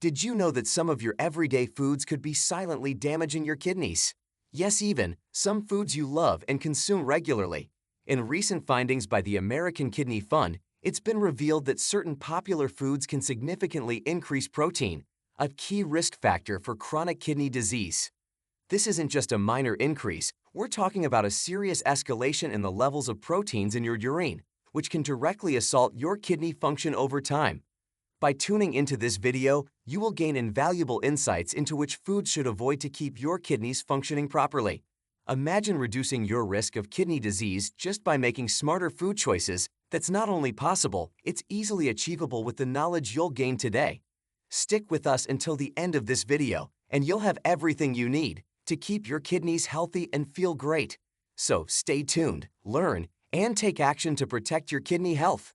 Did you know that some of your everyday foods could be silently damaging your kidneys? Yes, even some foods you love and consume regularly. In recent findings by the American Kidney Fund, it's been revealed that certain popular foods can significantly increase protein, a key risk factor for chronic kidney disease. This isn't just a minor increase, we're talking about a serious escalation in the levels of proteins in your urine, which can directly assault your kidney function over time. By tuning into this video, you will gain invaluable insights into which foods should avoid to keep your kidneys functioning properly. Imagine reducing your risk of kidney disease just by making smarter food choices. That's not only possible, it's easily achievable with the knowledge you'll gain today. Stick with us until the end of this video, and you'll have everything you need to keep your kidneys healthy and feel great. So stay tuned, learn, and take action to protect your kidney health.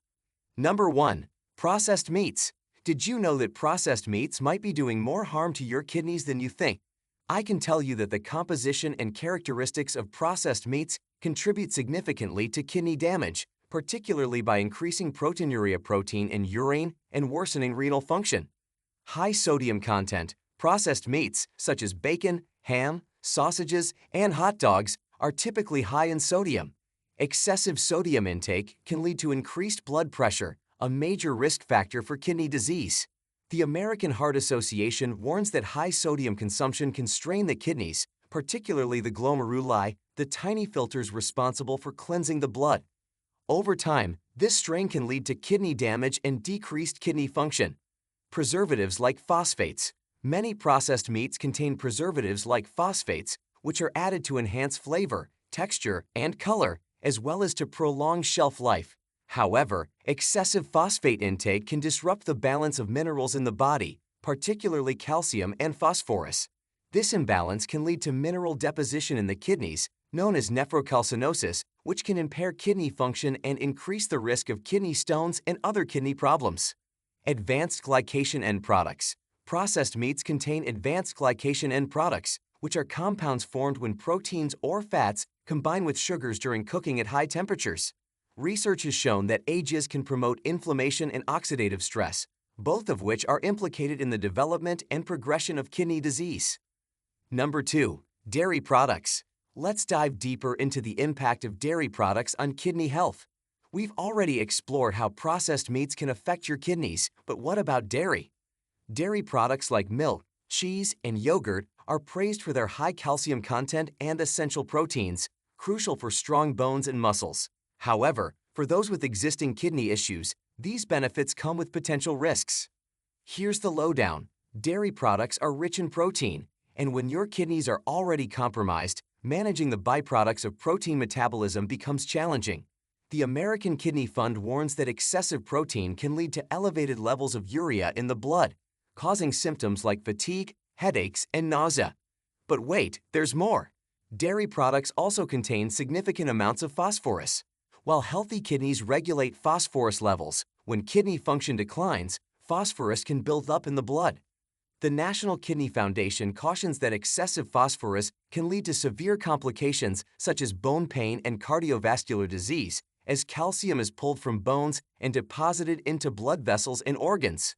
Number 1. Processed meats. Did you know that processed meats might be doing more harm to your kidneys than you think? I can tell you that the composition and characteristics of processed meats contribute significantly to kidney damage, particularly by increasing proteinuria protein in urine and worsening renal function. High sodium content, processed meats such as bacon, ham, sausages, and hot dogs are typically high in sodium. Excessive sodium intake can lead to increased blood pressure, a major risk factor for kidney disease. The American Heart Association warns that high sodium consumption can strain the kidneys, particularly the glomeruli, the tiny filters responsible for cleansing the blood. Over time, this strain can lead to kidney damage and decreased kidney function. Preservatives like phosphates. Many processed meats contain preservatives like phosphates, which are added to enhance flavor, texture, and color, as well as to prolong shelf life. However, excessive phosphate intake can disrupt the balance of minerals in the body, particularly calcium and phosphorus. This imbalance can lead to mineral deposition in the kidneys, known as nephrocalcinosis, which can impair kidney function and increase the risk of kidney stones and other kidney problems. Advanced glycation end products. Processed meats contain advanced glycation end products, which are compounds formed when proteins or fats combine with sugars during cooking at high temperatures. Research has shown that AGEs can promote inflammation and oxidative stress, both of which are implicated in the development and progression of kidney disease. Number 2. Dairy products. Let's dive deeper into the impact of dairy products on kidney health. We've already explored how processed meats can affect your kidneys, but what about dairy? Dairy products like milk, cheese, and yogurt are praised for their high calcium content and essential proteins, crucial for strong bones and muscles. However, for those with existing kidney issues, these benefits come with potential risks. Here's the lowdown. Dairy products are rich in protein, and when your kidneys are already compromised, managing the byproducts of protein metabolism becomes challenging. The American Kidney Fund warns that excessive protein can lead to elevated levels of urea in the blood, causing symptoms like fatigue, headaches, and nausea. But wait, there's more. Dairy products also contain significant amounts of phosphorus. While healthy kidneys regulate phosphorus levels, when kidney function declines, phosphorus can build up in the blood. The National Kidney Foundation cautions that excessive phosphorus can lead to severe complications such as bone pain and cardiovascular disease, as calcium is pulled from bones and deposited into blood vessels and organs.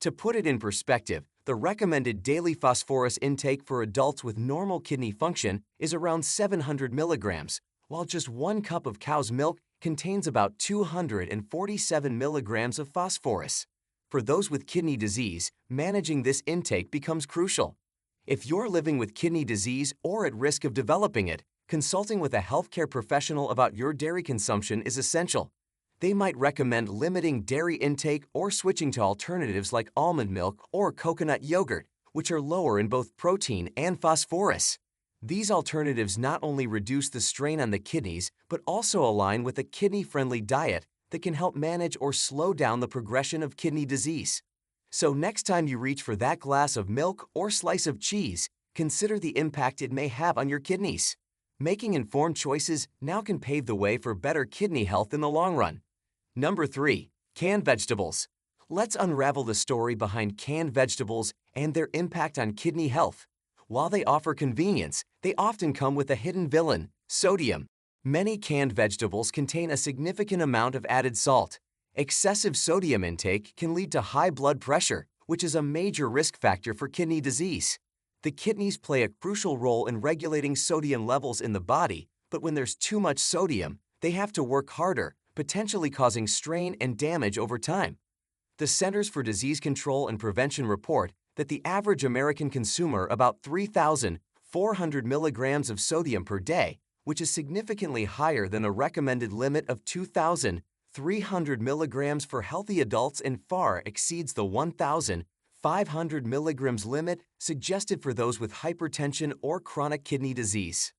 To put it in perspective, the recommended daily phosphorus intake for adults with normal kidney function is around 700 milligrams, while just 1 cup of cow's milk contains about 247 milligrams of phosphorus. For those with kidney disease, managing this intake becomes crucial. If you're living with kidney disease or at risk of developing it, consulting with a healthcare professional about your dairy consumption is essential. They might recommend limiting dairy intake or switching to alternatives like almond milk or coconut yogurt, which are lower in both protein and phosphorus. These alternatives not only reduce the strain on the kidneys, but also align with a kidney-friendly diet that can help manage or slow down the progression of kidney disease. So next time you reach for that glass of milk or slice of cheese, consider the impact it may have on your kidneys. Making informed choices now can pave the way for better kidney health in the long run. Number 3. Canned vegetables. Let's unravel the story behind canned vegetables and their impact on kidney health. While they offer convenience, they often come with a hidden villain, sodium. Many canned vegetables contain a significant amount of added salt. Excessive sodium intake can lead to high blood pressure, which is a major risk factor for kidney disease. The kidneys play a crucial role in regulating sodium levels in the body, but when there's too much sodium, they have to work harder, potentially causing strain and damage over time. The Centers for Disease Control and Prevention report that the average American consumer about 3,400 milligrams of sodium per day, which is significantly higher than a recommended limit of 2,300 milligrams for healthy adults and far exceeds the 1,500 milligrams limit suggested for those with hypertension or chronic kidney disease.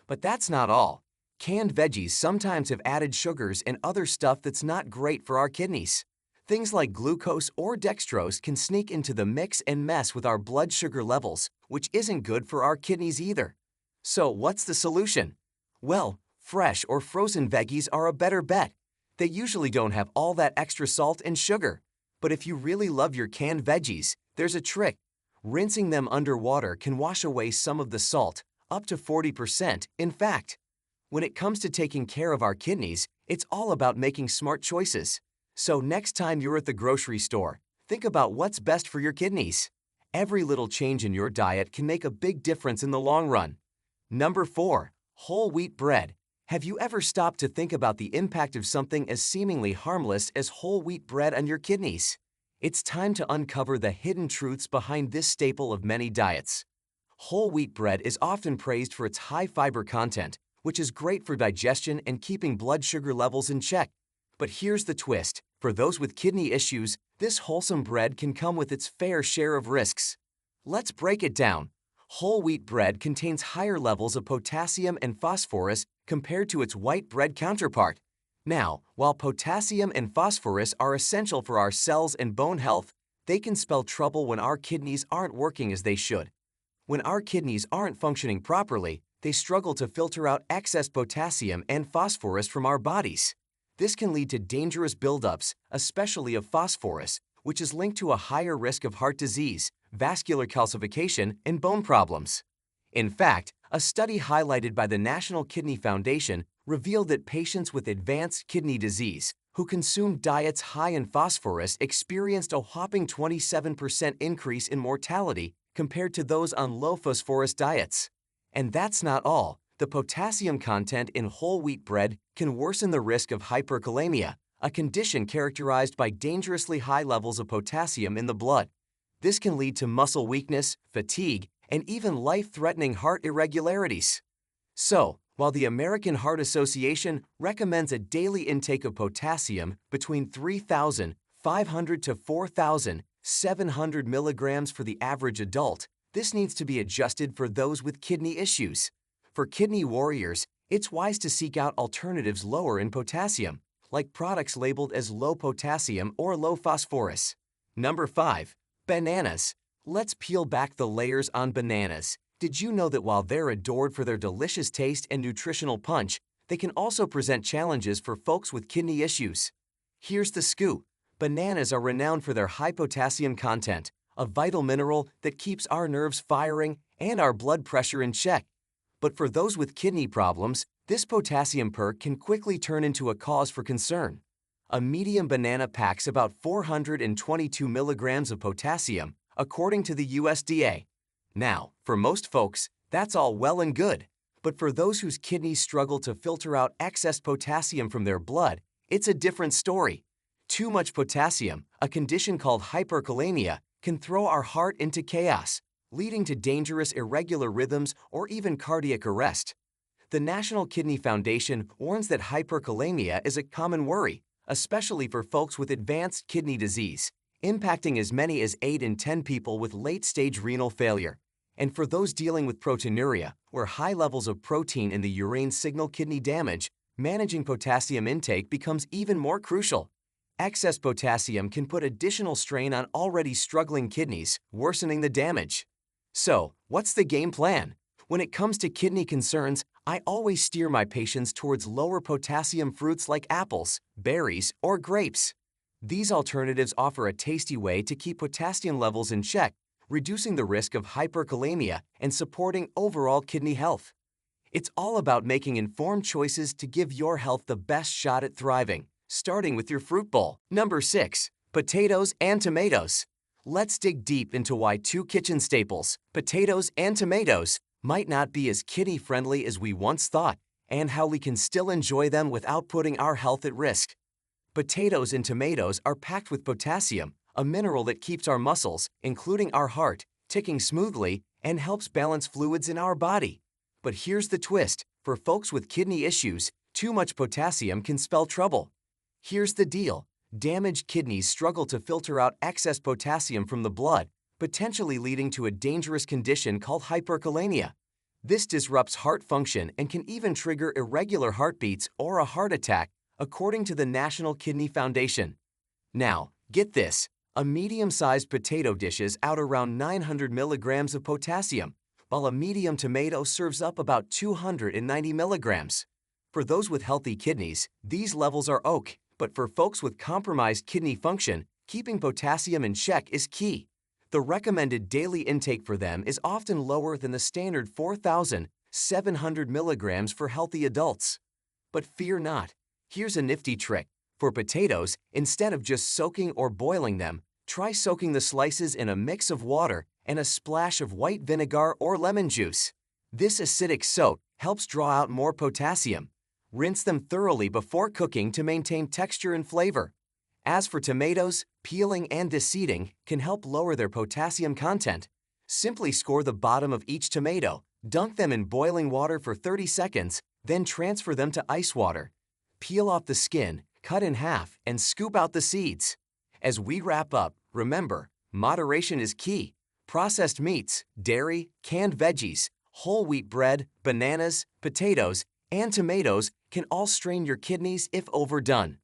But that's not all. Canned veggies sometimes have added sugars and other stuff that's not great for our kidneys. Things like glucose or dextrose can sneak into the mix and mess with our blood sugar levels, which isn't good for our kidneys either. So what's the solution? Well, fresh or frozen veggies are a better bet. They usually don't have all that extra salt and sugar. But if you really love your canned veggies, there's a trick. Rinsing them under water can wash away some of the salt, up to 40%, in fact. When it comes to taking care of our kidneys, it's all about making smart choices. So next time you're at the grocery store, think about what's best for your kidneys. Every little change in your diet can make a big difference in the long run. Number 4. Whole wheat bread. Have you ever stopped to think about the impact of something as seemingly harmless as whole wheat bread on your kidneys? It's time to uncover the hidden truths behind this staple of many diets. Whole wheat bread is often praised for its high fiber content, which is great for digestion and keeping blood sugar levels in check. But here's the twist. For those with kidney issues, this wholesome bread can come with its fair share of risks. Let's break it down. Whole wheat bread contains higher levels of potassium and phosphorus compared to its white bread counterpart. Now, while potassium and phosphorus are essential for our cells and bone health, they can spell trouble when our kidneys aren't working as they should. When our kidneys aren't functioning properly, they struggle to filter out excess potassium and phosphorus from our bodies. This can lead to dangerous buildups, especially of phosphorus, which is linked to a higher risk of heart disease, vascular calcification, and bone problems. In fact, a study highlighted by the National Kidney Foundation revealed that patients with advanced kidney disease who consumed diets high in phosphorus experienced a whopping 27% increase in mortality compared to those on low phosphorus diets. And that's not all. The potassium content in whole wheat bread can worsen the risk of hyperkalemia, a condition characterized by dangerously high levels of potassium in the blood. This can lead to muscle weakness, fatigue, and even life-threatening heart irregularities. So, while the American Heart Association recommends a daily intake of potassium between 3,500 to 4,700 milligrams for the average adult, this needs to be adjusted for those with kidney issues. For kidney warriors, it's wise to seek out alternatives lower in potassium, like products labeled as low potassium or low phosphorus. Number 5. Bananas. Let's peel back the layers on bananas. Did you know that while they're adored for their delicious taste and nutritional punch, they can also present challenges for folks with kidney issues? Here's the scoop. Bananas are renowned for their high potassium content, a vital mineral that keeps our nerves firing and our blood pressure in check. But for those with kidney problems, this potassium perk can quickly turn into a cause for concern. A medium banana packs about 422 milligrams of potassium, according to the USDA. Now, for most folks, that's all well and good. But for those whose kidneys struggle to filter out excess potassium from their blood, it's a different story. Too much potassium, a condition called hyperkalemia, can throw our heart into chaos, leading to dangerous irregular rhythms or even cardiac arrest. The National Kidney Foundation warns that hyperkalemia is a common worry, especially for folks with advanced kidney disease, impacting as many as 8 in 10 people with late-stage renal failure. And for those dealing with proteinuria, where high levels of protein in the urine signal kidney damage, managing potassium intake becomes even more crucial. Excess potassium can put additional strain on already struggling kidneys, worsening the damage. So, what's the game plan? When it comes to kidney concerns, I always steer my patients towards lower potassium fruits like apples, berries, or grapes. These alternatives offer a tasty way to keep potassium levels in check, reducing the risk of hyperkalemia and supporting overall kidney health. It's all about making informed choices to give your health the best shot at thriving, starting with your fruit bowl. Number 6. Potatoes and tomatoes. Let's dig deep into why two kitchen staples, potatoes and tomatoes, might not be as kidney-friendly as we once thought, and how we can still enjoy them without putting our health at risk. Potatoes and tomatoes are packed with potassium, a mineral that keeps our muscles, including our heart, ticking smoothly and helps balance fluids in our body. But here's the twist. For folks with kidney issues, too much potassium can spell trouble. Here's the deal. Damaged kidneys struggle to filter out excess potassium from the blood, potentially leading to a dangerous condition called hyperkalemia. This disrupts heart function and can even trigger irregular heartbeats or a heart attack, according to the National Kidney Foundation. Now, get this. A medium-sized potato dishes out around 900 milligrams of potassium, while a medium tomato serves up about 290 milligrams. For those with healthy kidneys, these levels are okay, but for folks with compromised kidney function, keeping potassium in check is key. The recommended daily intake for them is often lower than the standard 4,700 milligrams for healthy adults. But fear not. Here's a nifty trick. For potatoes, instead of just soaking or boiling them, try soaking the slices in a mix of water and a splash of white vinegar or lemon juice. This acidic soak helps draw out more potassium. Rinse them thoroughly before cooking to maintain texture and flavor. As for tomatoes, peeling and deseeding can help lower their potassium content. Simply score the bottom of each tomato, dunk them in boiling water for 30 seconds, then transfer them to ice water. Peel off the skin, cut in half, and scoop out the seeds. As we wrap up, remember, moderation is key. Processed meats, dairy, canned veggies, whole wheat bread, bananas, potatoes, and tomatoes can all strain your kidneys if overdone.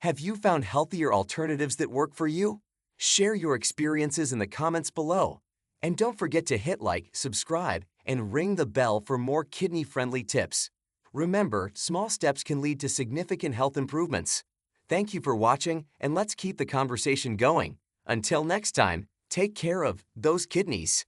Have you found healthier alternatives that work for you? Share your experiences in the comments below. And don't forget to hit like, subscribe, and ring the bell for more kidney-friendly tips. Remember, small steps can lead to significant health improvements. Thank you for watching, and let's keep the conversation going. Until next time, take care of those kidneys.